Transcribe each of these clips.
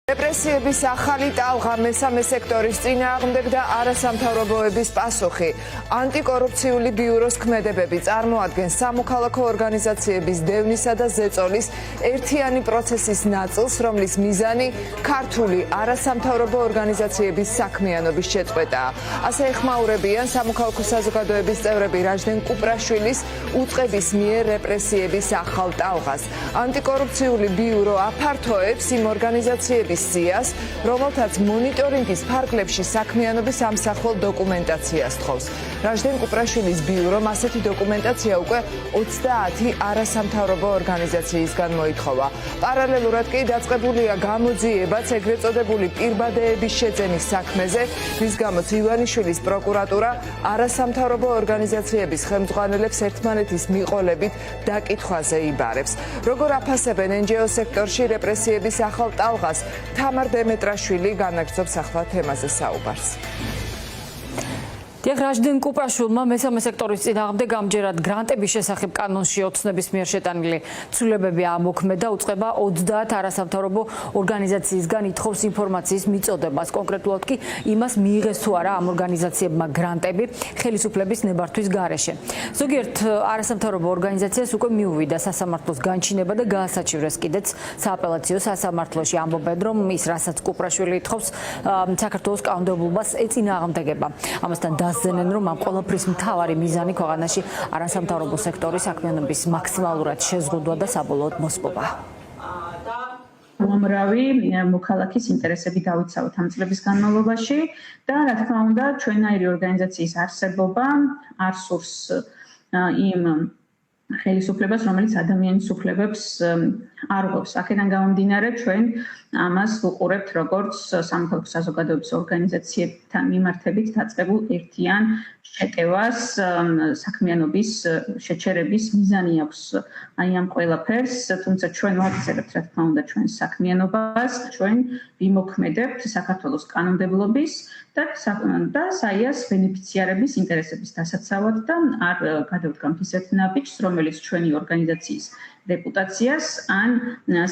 რეპრესიების ახალი ტალღა მესამე სექტორის წინააღმდეგ და არასამთავრობოების პასუხი. ანტიკორუფციული ბიუროს ქმედებები წარმოადგენს სამოქალაქო ორგანიზაციების დევნისა და ზეწოლის ერთიანი პროცესის ნაწილს, რომლის მიზანი ქართული არასამთავრობო ორგანიზაციების საქმიანობის შეწყვეტაა. ასე ეხმაურებიან სამოქალაქო საზოგადოების წევრები რაჟდენ კუპრაშვილის უწყების მიერ რეპრესიების ახალ ტალღას. ანტიკორუფციული ბიურო აფართოებს იმ ორგანიზაციების სიას, რომელთაც მონიტორინგის ფარგლებში საქმიანობის ამსახველ დოკუმენტაციას თხოვს. რაჟდენ კუპრაშვილის ბიურომ ასეთი დოკუმენტაცია უკვე 30 არასამთავრობო ორგანიზაციისგან მოითხოვა. პარალელურად კი დაწყებულია გამოძიებაც ეგრეთ წოდებული პირბადეების შეძენის საქმეზე, რის გამოც ივანიშვილის პროკურატურა არასამთავრობო ორგანიზაციების ხელმძღვანელებს ერთმანეთის მიყოლებით დაკითხვაზე იბარებს. როგორ აფასებენ NGO სექტორში რეპრესიების ახალ ტალღას? თამარ დემეტრაშვილი განაგრძობს ახლა თემაზე საუბარს. რაჟდენ კუპრაშვილმა მესამე სექტორის წინააღმდეგ ამჯერად გრანტების შესახებ კანონში ოცნების მიერ შეტანილი ცვლილებები ამოქმედა, უწყება 30 არასამთავრობო ორგანიზაციისგან ითხოვს ინფორმაციის მიწოდებას. კონკრეტულად კი იმას მიიღეს თუ არა ამ ორგანიზაციებმა გრანტები ხელისუფლების ნებართვის გარეშე. ზოგიერთ არასამთავრობო ორგანიზაციას უკვე მიუვიდა სასამართლოს განჩინება და გაასაჩივრეს კიდეც სააპელაციო სასამართლოში. ამბობენ, რომ ის რასაც კუპრაშვილი ითხოვს საქართველოს კანონმდებლობას ეწინააღმდეგება. ამასთან დასძენენ, რომ ამ ყველაფრის მთავარი მიზანი ქვეყანაში არასამთავრობო სექტორის საქმიანობის მაქსიმალურად შეზღუდვა და საბოლოოდ მოსპობა. უამრავი მოქალაქის ინტერესები დავიცავთ ამ წლების განმავლობაში და რა თქმა უნდა ჩვენაირი ორგანიზაციის არსებობა არ სურს იმ ხელისუფლებას, რომელიც ადამიანის უფლებებს არღვევს. აქედან გამომდინარე ჩვენ ამას ვუყურებთ როგორც სამოქალაქო საზოგადოების ორგანიზაციებთან მიმართებით დაწყებულ ერთიან შეტევას საქმიანობის შეჩერების მიზანი აქვს აი ამ ყველაფერს, თუმცა ჩვენ ვაგრძელებთ რა თქმა უნდა ჩვენს საქმიანობას, ჩვენ ვიმოქმედებთ საქართველოს კანონმდებლობის და საიას ბენეფიციარების ინტერესების დასაცავად და არ გადავდგამთ ისეთ ნაბიჯს, რომელიც ჩვენი ორგანიზაციის რეპუტაციას ან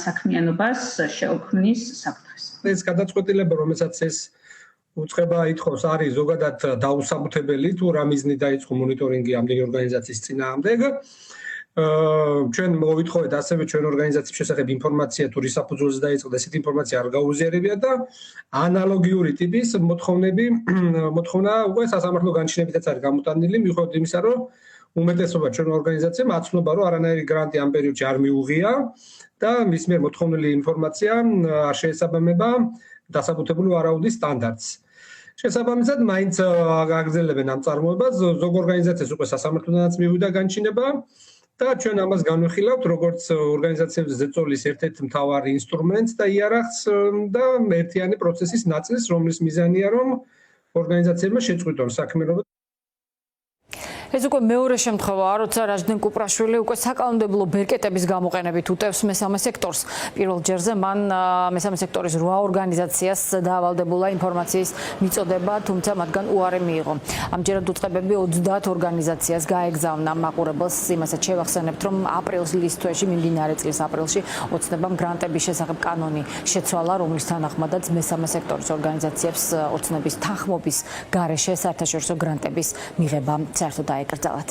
საქმიანობას შეუქმნის საფრთხეს. ეს გადაწყვეტილება, რომელსაც ეს უწყება ითხოვს, არის ზოგადად დაუსაბუთებელი, თუ რა მიზნით დაიწყო მონიტორინგი ამდენი ორგანიზაციის წინააღმდეგ. ჩვენ მოვითხოვეთ ასევე ჩვენ ორგანიზაციის შესახებ ინფორმაცია, თუ რის საფუძველზე დაიწყო, ესეთი ინფორმაცია არ გაუზიარებია და ანალოგიური ტიპის მოთხოვნა უკვე სასამართლო განჩინებითაც არის გამოტანილი, მიუხედავად იმისა, რომ უმეტესობა ჩვენ ორგანიზაციამ აცნობა, რომ არანაირი გრანტი ამ პერიოდში არ მიუღია და მის მიერ მოთხოვნილი ინფორმაცია არ შეესაბამება დასაბუთებული ვარაუდის სტანდარტს. შესაბამისად, მაინც აგრძელებენ ამ წარმოებას, ზოგ ორგანიზაციას უკვე სასამართლოდანაც მივიდა განჩინება და ჩვენ ამას განვიხილავთ როგორც ორგანიზაციების ზეწოლის ერთ-ერთ მთავარი ინსტრუმენტს და იარაღს და ერთიანი პროცესის ნაწილს, რომლის მიზანია, რომ ორგანიზაციებმა შეწყვიტონ საქმიანობა. ეს უკვე მეორე შემთხვევაა, როცა რაჟდენ კუპრაშვილი უკვე საკანონმდებლო ბერკეტების გამოყენებით უტევს მესამე სექტორს. პირველ ჯერზე მან მესამე სექტორის 8 ორგანიზაციას დაავალდებულა ინფორმაციის მიწოდება, თუმცა მათგან უარი მიიღო. ამჯერად უწყებები 30 ორგანიზაციას გაეგზავნა მაყურებელს. იმასაც შევახსენებთ, რომ აპრილის თვეში, მიმდინარე წლის აპრილში ოცნებამ გრანტების შესახებ კანონი შეცვალა, რომლის თანახმადაც მესამე სექტორის ორგანიზაციებს ოცნების თანხმობის გარეშე საერთაშორისო გრანტების მიღება საერთოდ დაეკრძალათ.